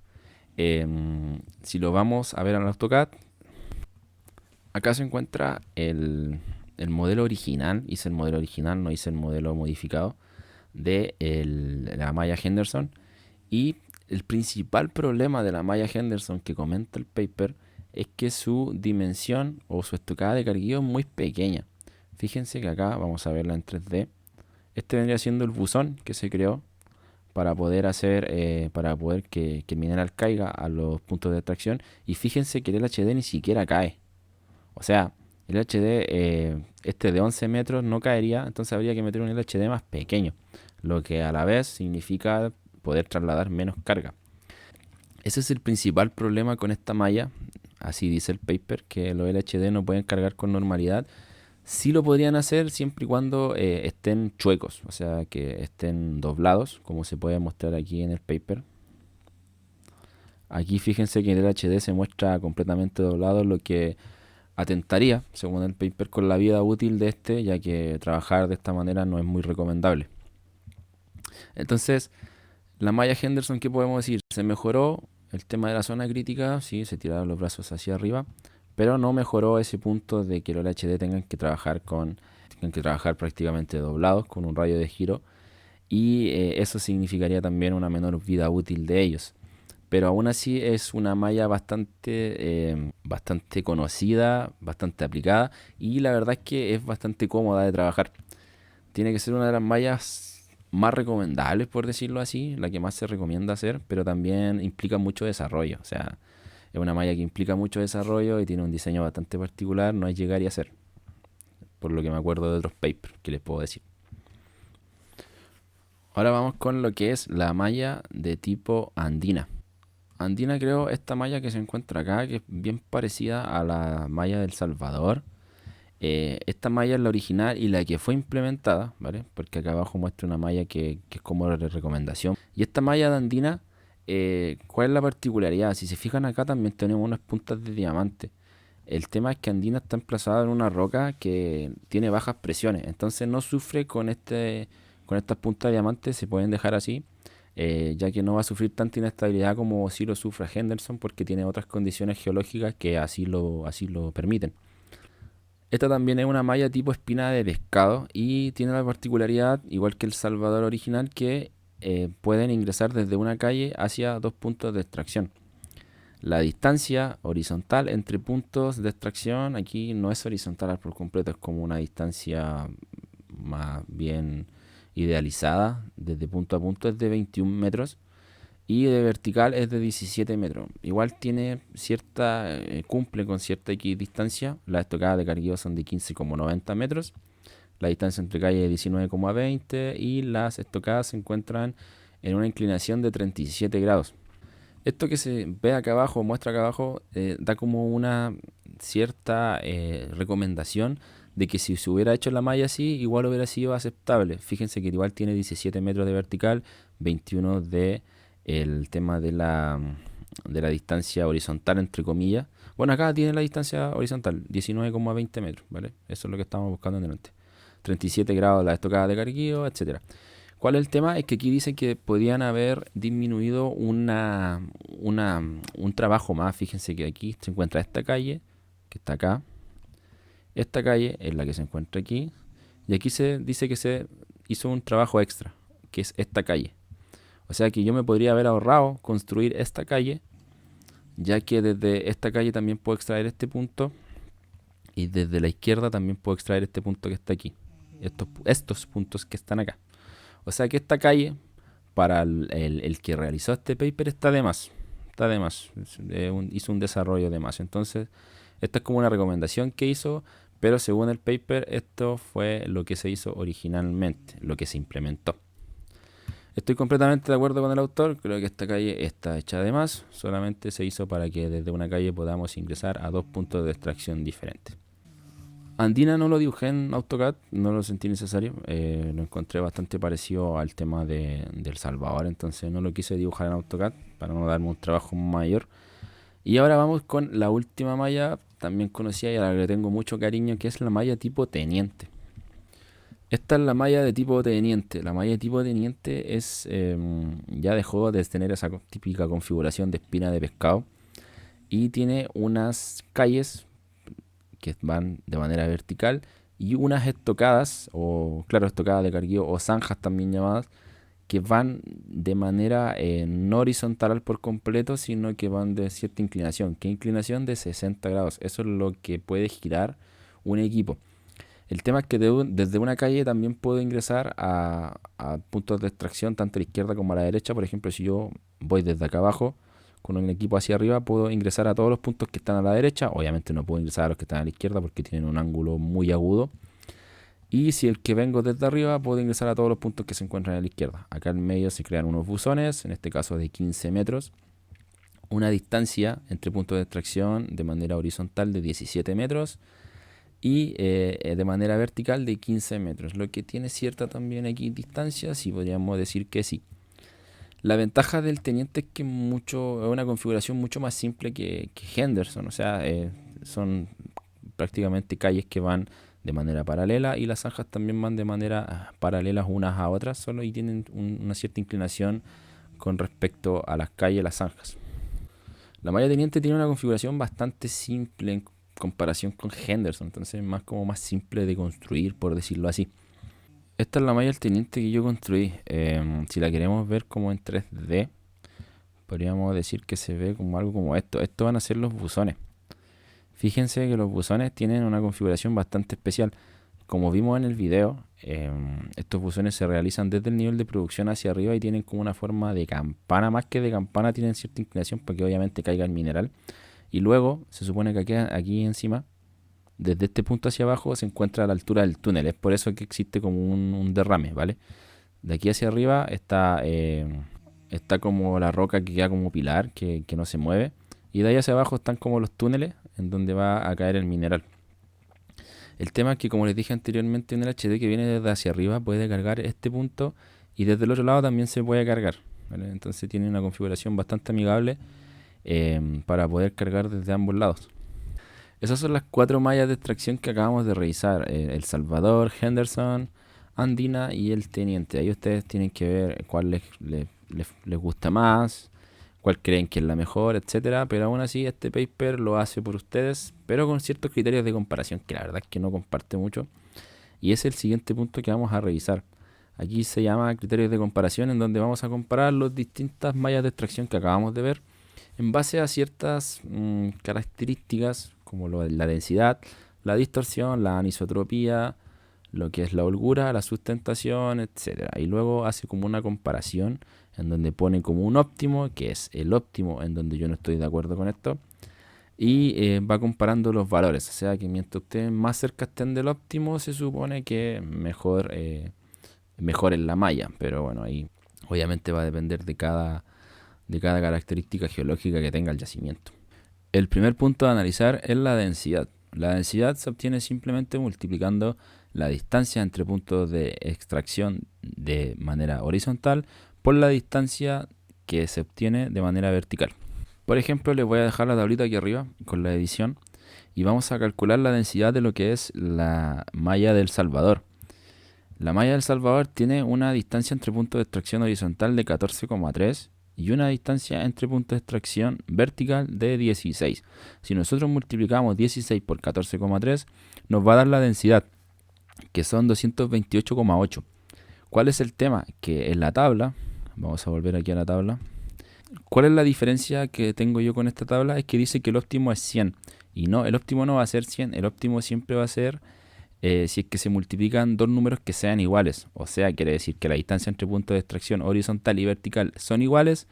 Si lo vamos a ver en el AutoCAD, acá se encuentra el modelo original. Hice el modelo original, no hice el modelo modificado de la malla Henderson. Y el principal problema de la malla Henderson que comenta el paper es que su dimensión o su estocada de carguillo es muy pequeña. Fíjense que acá vamos a verla en 3D. Este vendría siendo el buzón que se creó para poder que el mineral caiga a los puntos de extracción. Y fíjense que el LHD ni siquiera cae. O sea, el LHD este de 11 metros no caería, entonces habría que meter un LHD más pequeño, lo que a la vez significa poder trasladar menos carga. Ese es el principal problema con esta malla, así dice el paper, que los LHD no pueden cargar con normalidad. Sí lo podrían hacer siempre y cuando estén chuecos, o sea, que estén doblados, como se puede mostrar aquí en el paper. Aquí fíjense que el LHD se muestra completamente doblado, lo que atentaría, según el paper, con la vida útil de este, ya que trabajar de esta manera no es muy recomendable. Entonces, la malla Henderson, ¿qué podemos decir? Se mejoró el tema de la zona crítica, sí, se tiraron los brazos hacia arriba, pero no mejoró ese punto de que los LHD tengan que trabajar prácticamente doblados, con un radio de giro, y eso significaría también una menor vida útil de ellos. pero aún así es una malla bastante conocida, bastante aplicada y la verdad es que es bastante cómoda de trabajar. Tiene que ser una de las mallas más recomendables, por decirlo así, la que más se recomienda hacer, pero también implica mucho desarrollo. O sea, es una malla que implica mucho desarrollo y tiene un diseño bastante particular, no es llegar y hacer, por lo que me acuerdo de otros papers que les puedo decir. Ahora vamos con lo que es la malla de tipo andina. Andina creo esta malla que se encuentra acá, que es bien parecida a la malla del Salvador. Esta malla es la original y la que fue implementada, ¿vale? Porque acá abajo muestra una malla que es como de recomendación. Y esta malla de andina, ¿cuál es la particularidad? Si se fijan acá también tenemos unas puntas de diamante. El tema es que andina está emplazada en una roca que tiene bajas presiones, entonces no sufre con estas puntas de diamante, se pueden dejar así, ya que no va a sufrir tanta inestabilidad como si lo sufra Henderson porque tiene otras condiciones geológicas que así lo permiten. Esta también es una malla tipo espina de pescado y tiene la particularidad, igual que el Salvador original, que pueden ingresar desde una calle hacia dos puntos de extracción. La distancia horizontal entre puntos de extracción aquí no es horizontal por completo, es como una distancia más bien idealizada desde punto a punto, es de 21 metros y de vertical es de 17 metros. Igual cumple con cierta equidistancia. Las estocadas de carguillo son de 15,90 metros. La distancia entre calles es 19,20 y las estocadas se encuentran en una inclinación de 37 grados. Esto que se ve acá abajo, muestra acá abajo, da como una cierta recomendación de que si se hubiera hecho la malla así, igual hubiera sido aceptable. Fíjense que igual tiene 17 metros de vertical, 21 de el tema de la distancia horizontal, entre comillas. Bueno, acá tiene la distancia horizontal, 19,20 metros, ¿vale? Eso es lo que estamos buscando en delante. 37 grados la estocada de carguillo, etcétera. ¿Cuál es el tema? Es que aquí dice que podían haber disminuido un trabajo más. Fíjense que aquí se encuentra esta calle, que está acá. Esta calle es la que se encuentra aquí. Y aquí se dice que se hizo un trabajo extra, que es esta calle. O sea que yo me podría haber ahorrado construir esta calle, ya que desde esta calle también puedo extraer este punto. Y desde la izquierda también puedo extraer este punto que está aquí. Estos puntos que están acá. O sea que esta calle, para el que realizó este paper, está de más. Está de más. Hizo un desarrollo de más. Entonces, esta es como una recomendación que hizo, pero según el paper, esto fue lo que se hizo originalmente, lo que se implementó. Estoy completamente de acuerdo con el autor. Creo que esta calle está hecha de más. Solamente se hizo para que desde una calle podamos ingresar a dos puntos de extracción diferentes. Andina no lo dibujé en AutoCAD, no lo sentí necesario. Lo encontré bastante parecido al tema del Salvador, entonces no lo quise dibujar en AutoCAD para no darme un trabajo mayor. Y ahora vamos con la última malla, también conocida y a la que le tengo mucho cariño, que es la malla tipo teniente. Esta es la malla de tipo teniente. La malla de tipo teniente ya dejó de tener esa típica configuración de espina de pescado y tiene unas calles que van de manera vertical y unas estocadas, o claro, estocadas de carguillo o zanjas también llamadas, que van de manera no horizontal por completo, sino que van de cierta inclinación. ¿Qué inclinación? De 60 grados. Eso es lo que puede girar un equipo. El tema es que desde una calle también puedo ingresar a puntos de extracción, tanto a la izquierda como a la derecha. Por ejemplo, si yo voy desde acá abajo con un equipo hacia arriba, puedo ingresar a todos los puntos que están a la derecha. Obviamente no puedo ingresar a los que están a la izquierda porque tienen un ángulo muy agudo. Y si el que vengo desde arriba, puedo ingresar a todos los puntos que se encuentran a la izquierda. Acá en medio se crean unos buzones, en este caso de 15 metros. Una distancia entre puntos de extracción de manera horizontal de 17 metros y de manera vertical de 15 metros, lo que tiene cierta también aquí distancia, si podríamos decir que sí. La ventaja del teniente es que es una configuración mucho más simple que Henderson, o sea, son prácticamente calles que van de manera paralela y las zanjas también van de manera paralelas unas a otras solo y tienen una cierta inclinación con respecto a las calles y las zanjas. La malla teniente tiene una configuración bastante simple en comparación con Henderson, entonces más simple de construir, por decirlo así. Esta es la malla del teniente que yo construí. Si la queremos ver como en 3D, podríamos decir que se ve como algo como esto. Estos van a ser los buzones. Fíjense que los buzones tienen una configuración bastante especial. Como vimos en el video, estos buzones se realizan desde el nivel de producción hacia arriba y tienen como una forma de campana. Más que de campana, tienen cierta inclinación para que obviamente caiga el mineral. Y luego se supone que aquí encima, desde este punto hacia abajo, se encuentra a la altura del túnel. Es por eso que existe como un derrame, ¿vale? De aquí hacia arriba está como la roca que queda como pilar, que no se mueve. Y de ahí hacia abajo están como los túneles en donde va a caer el mineral. El tema es que, como les dije anteriormente, en el HD que viene desde hacia arriba puede cargar este punto y desde el otro lado también se puede cargar, ¿vale? Entonces tiene una configuración bastante amigable para poder cargar desde ambos lados. Esas son las 4 mallas de extracción que acabamos de revisar. El Salvador, Henderson, Andina y el Teniente. Ahí ustedes tienen que ver cuál les gusta más, cuál creen que es la mejor, etcétera. Pero aún así este paper lo hace por ustedes, pero con ciertos criterios de comparación que la verdad es que no comparte mucho. Y es el siguiente punto que vamos a revisar. Aquí se llama criterios de comparación, en donde vamos a comparar las distintas mallas de extracción que acabamos de ver en base a ciertas características como la densidad, la distorsión, la anisotropía, lo que es la holgura, la sustentación, etcétera. Y luego hace como una comparación en donde pone como un óptimo, que es el óptimo en donde yo no estoy de acuerdo con esto, y va comparando los valores. O sea que mientras ustedes más cerca estén del óptimo, se supone que mejor es la malla. Pero bueno, ahí obviamente va a depender de cada característica geológica que tenga el yacimiento. El primer punto a analizar es la densidad. La densidad se obtiene simplemente multiplicando la distancia entre puntos de extracción de manera horizontal por la distancia que se obtiene de manera vertical. Por ejemplo, les voy a dejar la tablita aquí arriba con la edición y vamos a calcular la densidad de lo que es la malla del Salvador. La malla del Salvador tiene una distancia entre puntos de extracción horizontal de 14,3 y una distancia entre puntos de extracción vertical de 16. Si nosotros multiplicamos 16 por 14,3, nos va a dar la densidad, que son 228,8. ¿Cuál es el tema? Que en la tabla, vamos a volver aquí a la tabla, ¿cuál es la diferencia que tengo yo con esta tabla? Es que dice que el óptimo es 100. Y no, el óptimo no va a ser 100, el óptimo siempre va a ser si es que se multiplican dos números que sean iguales. O sea, quiere decir que la distancia entre puntos de extracción horizontal y vertical son iguales.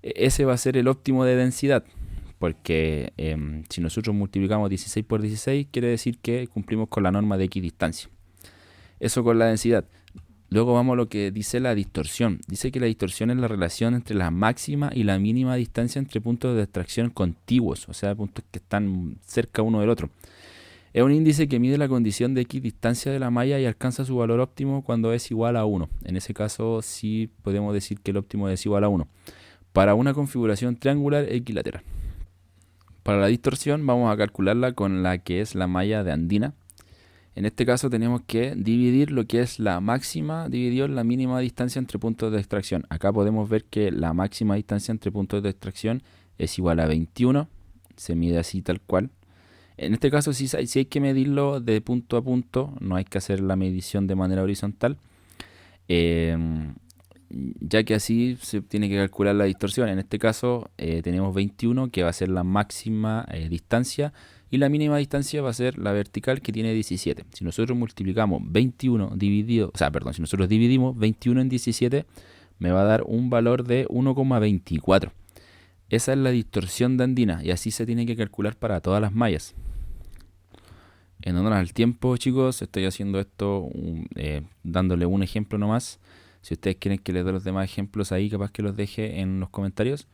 Ese va a ser el óptimo de densidad. Porque si nosotros multiplicamos 16 por 16, quiere decir que cumplimos con la norma de equidistancia. Eso con la densidad. Luego vamos a lo que dice la distorsión. Dice que la distorsión es la relación entre la máxima y la mínima distancia entre puntos de extracción contiguos, o sea, puntos que están cerca uno del otro. Es un índice que mide la condición de equidistancia de la malla y alcanza su valor óptimo cuando es igual a 1. En ese caso sí podemos decir que el óptimo es igual a 1. Para una configuración triangular equilateral. Para la distorsión vamos a calcularla con la que es la malla de Andina. En este caso tenemos que dividir lo que es la máxima dividido en la mínima distancia entre puntos de extracción. Acá podemos ver que la máxima distancia entre puntos de extracción es igual a 21. Se mide así tal cual. En este caso sí hay que medirlo de punto a punto. No hay que hacer la medición de manera horizontal. Ya que así se tiene que calcular la distorsión. En este caso tenemos 21, que va a ser la máxima distancia, y la mínima distancia va a ser la vertical, que tiene 17. Si nosotros multiplicamos 21 dividido, si nosotros dividimos 21 en 17, me va a dar un valor de 1,24. Esa es la distorsión de Andina, y así se tiene que calcular para todas las mallas. En honor al tiempo, chicos, estoy haciendo esto dándole un ejemplo nomás. Si ustedes quieren que les dé los demás ejemplos ahí, capaz que los deje en los comentarios.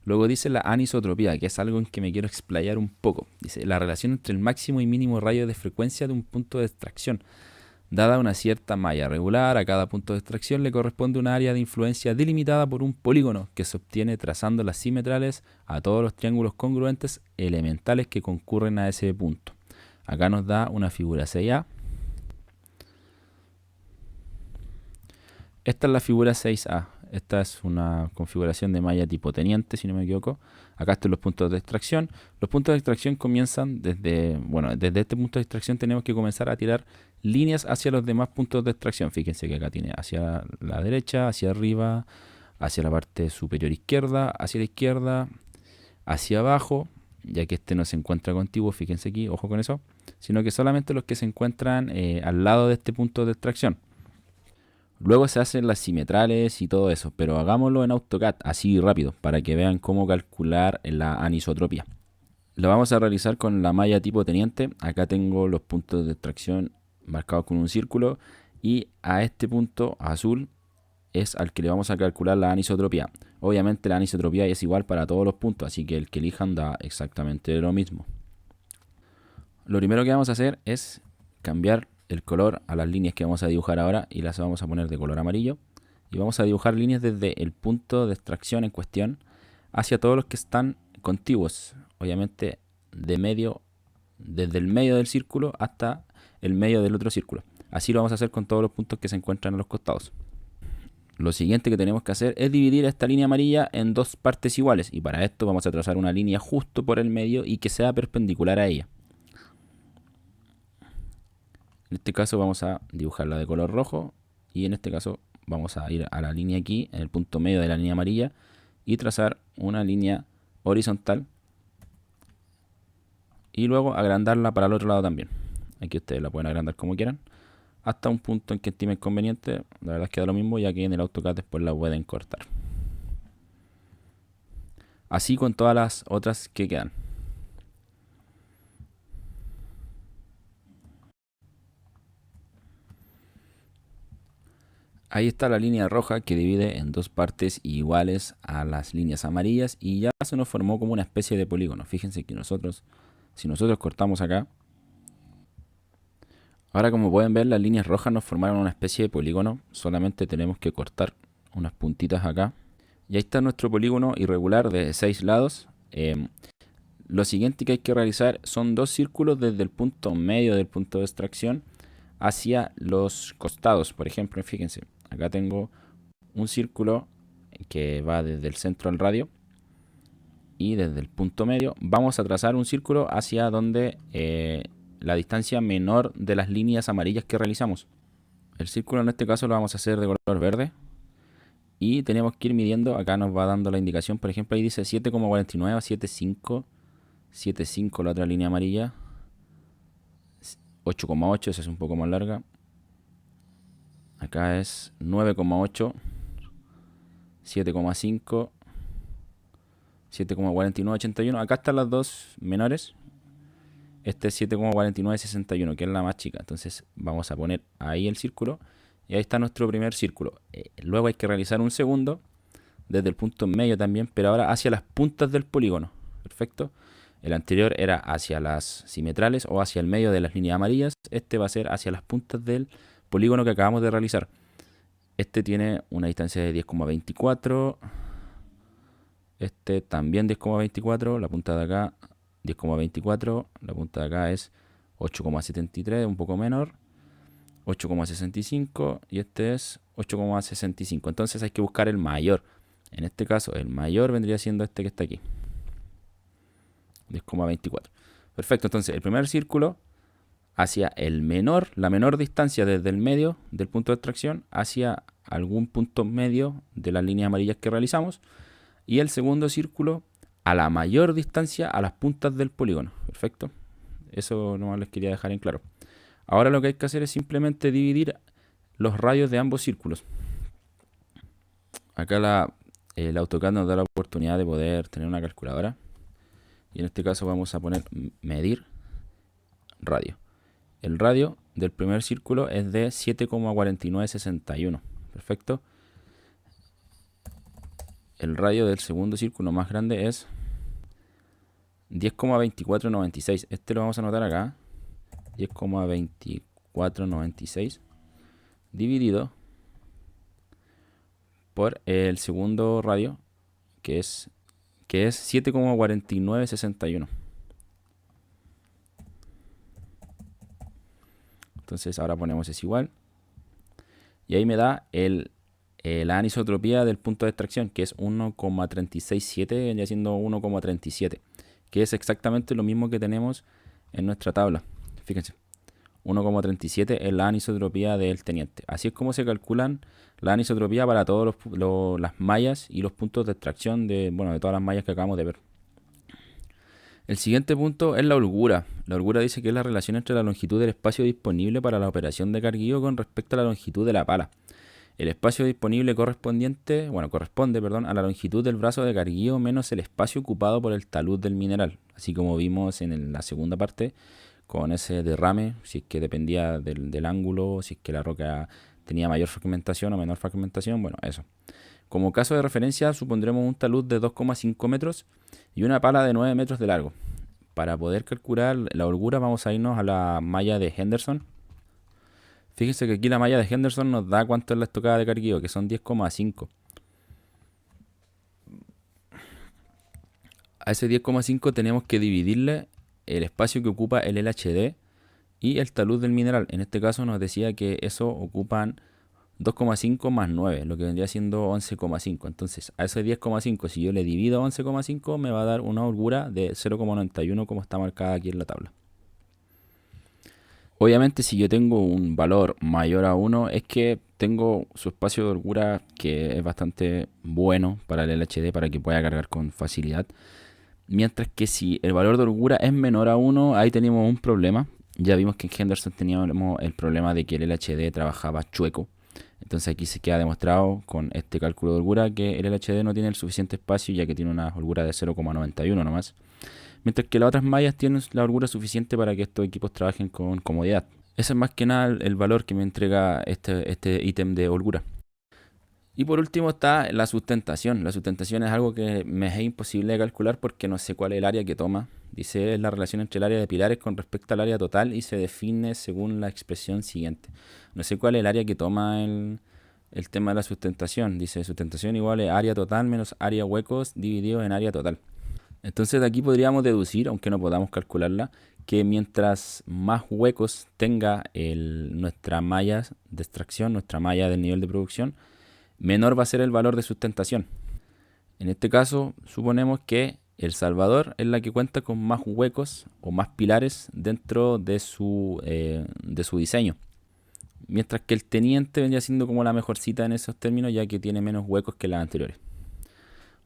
Luego dice la anisotropía, que es algo en que me quiero explayar un poco. Dice la relación entre el máximo y mínimo radio de frecuencia de un punto de extracción. Dada una cierta malla regular, a cada punto de extracción le corresponde un área de influencia delimitada por un polígono que se obtiene trazando las simetrales a todos los triángulos congruentes elementales que concurren a ese punto. Acá nos da una figura 6A. Esta es la figura 6A. Esta es una configuración de malla tipo teniente, si no me equivoco. Acá están los puntos de extracción. Los puntos de extracción comienzan desde este punto de extracción tenemos que comenzar a tirar líneas hacia los demás puntos de extracción. Fíjense que acá tiene hacia la derecha, hacia arriba, hacia la parte superior izquierda, hacia la izquierda, hacia abajo, ya que este no se encuentra contiguo, fíjense aquí, ojo con eso, sino que solamente los que se encuentran al lado de este punto de extracción. Luego se hacen las simetrales y todo eso, pero hagámoslo en AutoCAD, así rápido, para que vean cómo calcular la anisotropía. Lo vamos a realizar con la malla tipo teniente. Acá tengo los puntos de extracción marcados con un círculo y a este punto azul es al que le vamos a calcular la anisotropía. Obviamente la anisotropía es igual para todos los puntos, así que el que elijan da exactamente lo mismo. Lo primero que vamos a hacer es cambiar el color a las líneas que vamos a dibujar ahora y las vamos a poner de color amarillo. Y vamos a dibujar líneas desde el punto de extracción en cuestión hacia todos los que están contiguos. Obviamente desde el medio del círculo hasta el medio del otro círculo. Así lo vamos a hacer con todos los puntos que se encuentran a los costados. Lo siguiente que tenemos que hacer es dividir esta línea amarilla en dos partes iguales. Y para esto vamos a trazar una línea justo por el medio y que sea perpendicular a ella. En este caso vamos a dibujarla de color rojo y en este caso vamos a ir a la línea aquí, en el punto medio de la línea amarilla y trazar una línea horizontal y luego agrandarla para el otro lado también. Aquí ustedes la pueden agrandar como quieran hasta un punto en que estimen conveniente. La verdad es que da lo mismo, ya que en el AutoCAD después la pueden cortar. Así con todas las otras que quedan. Ahí está la línea roja que divide en dos partes iguales a las líneas amarillas y ya se nos formó como una especie de polígono. Fíjense que si nosotros cortamos acá, ahora como pueden ver las líneas rojas nos formaron una especie de polígono. Solamente tenemos que cortar unas puntitas acá. Y ahí está nuestro polígono irregular de 6 lados. Lo siguiente que hay que realizar son dos círculos desde el punto medio del punto de extracción hacia los costados. Por ejemplo, fíjense, acá tengo un círculo que va desde el centro al radio y desde el punto medio vamos a trazar un círculo hacia donde la distancia menor de las líneas amarillas que realizamos. El círculo en este caso lo vamos a hacer de color verde y tenemos que ir midiendo. Acá nos va dando la indicación, por ejemplo ahí dice 7,49 a 7,5, 7,5 la otra línea amarilla, 8,8, esa es un poco más larga. Acá es 9,8, 7,5, 7,4981. Acá están las dos menores. Este es 7,4961, que es la más chica. Entonces vamos a poner ahí el círculo. Y ahí está nuestro primer círculo. Luego hay que realizar un segundo desde el punto medio también, pero ahora hacia las puntas del polígono. Perfecto. El anterior era hacia las simetrales o hacia el medio de las líneas amarillas. Este va a ser hacia las puntas del polígono que acabamos de realizar. Este tiene una distancia de 10,24. Este también 10,24. La punta de acá 10,24. La punta de acá es 8,73, un poco menor. 8,65 y este es 8,65. Entonces hay que buscar el mayor. En este caso el mayor vendría siendo este que está aquí. 10,24. Perfecto, entonces el primer círculo hacia el menor, la menor distancia desde el medio del punto de extracción hacia algún punto medio de las líneas amarillas que realizamos. Y el segundo círculo a la mayor distancia a las puntas del polígono. Perfecto. Eso nomás les quería dejar en claro. Ahora lo que hay que hacer es simplemente dividir los radios de ambos círculos. Acá el AutoCAD nos da la oportunidad de poder tener una calculadora. Y en este caso vamos a poner medir radio. El radio del primer círculo es de 7,4961. Perfecto. El radio del segundo círculo más grande es 10,2496. Este lo vamos a anotar acá. 10,2496 dividido por el segundo radio que es 7,4961. Entonces ahora ponemos es igual y ahí me da la anisotropía del punto de extracción, que es 1,367, vendría siendo 1,37, que es exactamente lo mismo que tenemos en nuestra tabla. Fíjense, 1,37 es la anisotropía del teniente. Así es como se calculan la anisotropía para todas las mallas y los puntos de extracción de todas las mallas que acabamos de ver. El siguiente punto es la holgura. La holgura dice que es la relación entre la longitud del espacio disponible para la operación de carguillo con respecto a la longitud de la pala. El espacio disponible corresponde a la longitud del brazo de carguillo menos el espacio ocupado por el talud del mineral, así como vimos en la segunda parte con ese derrame, si es que dependía del ángulo, si es que la roca tenía mayor fragmentación o menor fragmentación, bueno, eso. Como caso de referencia supondremos un talud de 2,5 metros y una pala de 9 metros de largo. Para poder calcular la holgura vamos a irnos a la malla de Henderson. Fíjense que aquí la malla de Henderson nos da cuánto es la estocada de carguillo, que son 10,5. A ese 10,5 tenemos que dividirle el espacio que ocupa el LHD y el talud del mineral. En este caso nos decía que eso ocupan 2,5 más 9, lo que vendría siendo 11,5. Entonces a ese 10,5, si yo le divido 11,5, me va a dar una holgura de 0,91 como está marcada aquí en la tabla. Obviamente si yo tengo un valor mayor a 1 es que tengo su espacio de holgura que es bastante bueno para el LHD para que pueda cargar con facilidad. Mientras que si el valor de holgura es menor a 1, ahí tenemos un problema. Ya vimos que en Henderson teníamos el problema de que el LHD trabajaba chueco. Entonces aquí se queda demostrado con este cálculo de holgura que el LHD no tiene el suficiente espacio ya que tiene una holgura de 0,91 nomás. Mientras que las otras mallas tienen la holgura suficiente para que estos equipos trabajen con comodidad. Ese es más que nada el valor que me entrega este ítem de holgura. Y por último está la sustentación. La sustentación es algo que me es imposible de calcular porque no sé cuál es el área que toma. Dice es la relación entre el área de pilares con respecto al área total y se define según la expresión siguiente. No sé cuál es el área que toma el tema de la sustentación. Dice sustentación igual a área total menos área huecos dividido en área total. Entonces de aquí podríamos deducir, aunque no podamos calcularla, que mientras más huecos tenga nuestra malla de extracción, nuestra malla del nivel de producción, menor va a ser el valor de sustentación. En este caso, suponemos que El Salvador es la que cuenta con más huecos o más pilares dentro de su diseño. Mientras que el Teniente vendría siendo como la mejorcita en esos términos, ya que tiene menos huecos que las anteriores.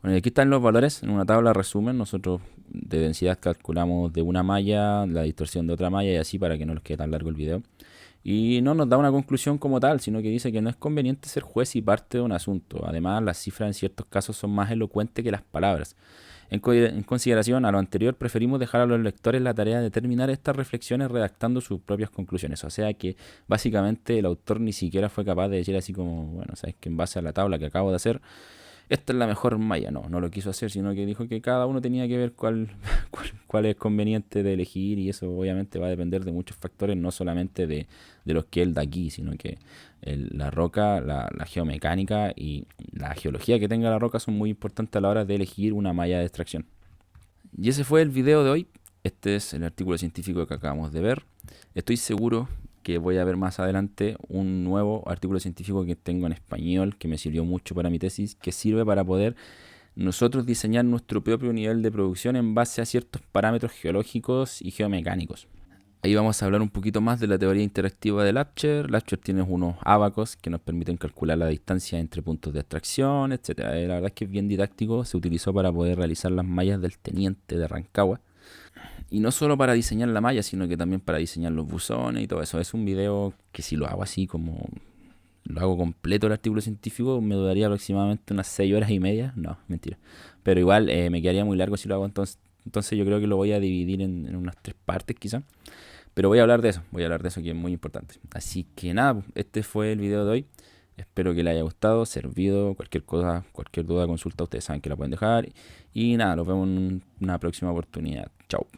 Bueno, y aquí están los valores en una tabla resumen. Nosotros de densidad calculamos de una malla, la distorsión de otra malla y así para que no les quede tan largo el video. Y no nos da una conclusión como tal, sino que dice que no es conveniente ser juez y parte de un asunto. Además, las cifras en ciertos casos son más elocuentes que las palabras. En consideración a lo anterior, preferimos dejar a los lectores la tarea de terminar estas reflexiones redactando sus propias conclusiones. O sea que básicamente el autor ni siquiera fue capaz de decir así como, bueno, sabes que en base a la tabla que acabo de hacer, esta es la mejor malla. No lo quiso hacer, sino que dijo que cada uno tenía que ver cuál es conveniente de elegir y eso obviamente va a depender de muchos factores, no solamente de los que él da aquí, sino que la roca, la geomecánica y la geología que tenga la roca son muy importantes a la hora de elegir una malla de extracción. Y ese fue el video de hoy. Este es el artículo científico que acabamos de ver. Estoy seguro que voy a ver más adelante un nuevo artículo científico que tengo en español que me sirvió mucho para mi tesis, que sirve para poder nosotros diseñar nuestro propio nivel de producción en base a ciertos parámetros geológicos y geomecánicos. Ahí vamos a hablar un poquito más de la teoría interactiva de Lapcher. Lapcher tiene unos ábacos que nos permiten calcular la distancia entre puntos de extracción, etc. La verdad es que es bien didáctico, se utilizó para poder realizar las mallas del Teniente de Rancagua. Y no solo para diseñar la malla, sino que también para diseñar los buzones y todo eso. Es un video que si lo hago así como lo hago completo el artículo científico, me duraría aproximadamente unas 6 horas y media. No, mentira. Pero igual me quedaría muy largo si lo hago, entonces yo creo que lo voy a dividir en unas 3 partes quizá. Pero voy a hablar de eso que es muy importante. Así que nada, este fue el video de hoy. Espero que les haya gustado, servido, cualquier cosa, cualquier duda, consulta, ustedes saben que la pueden dejar. Y nada, nos vemos en una próxima oportunidad. Chao.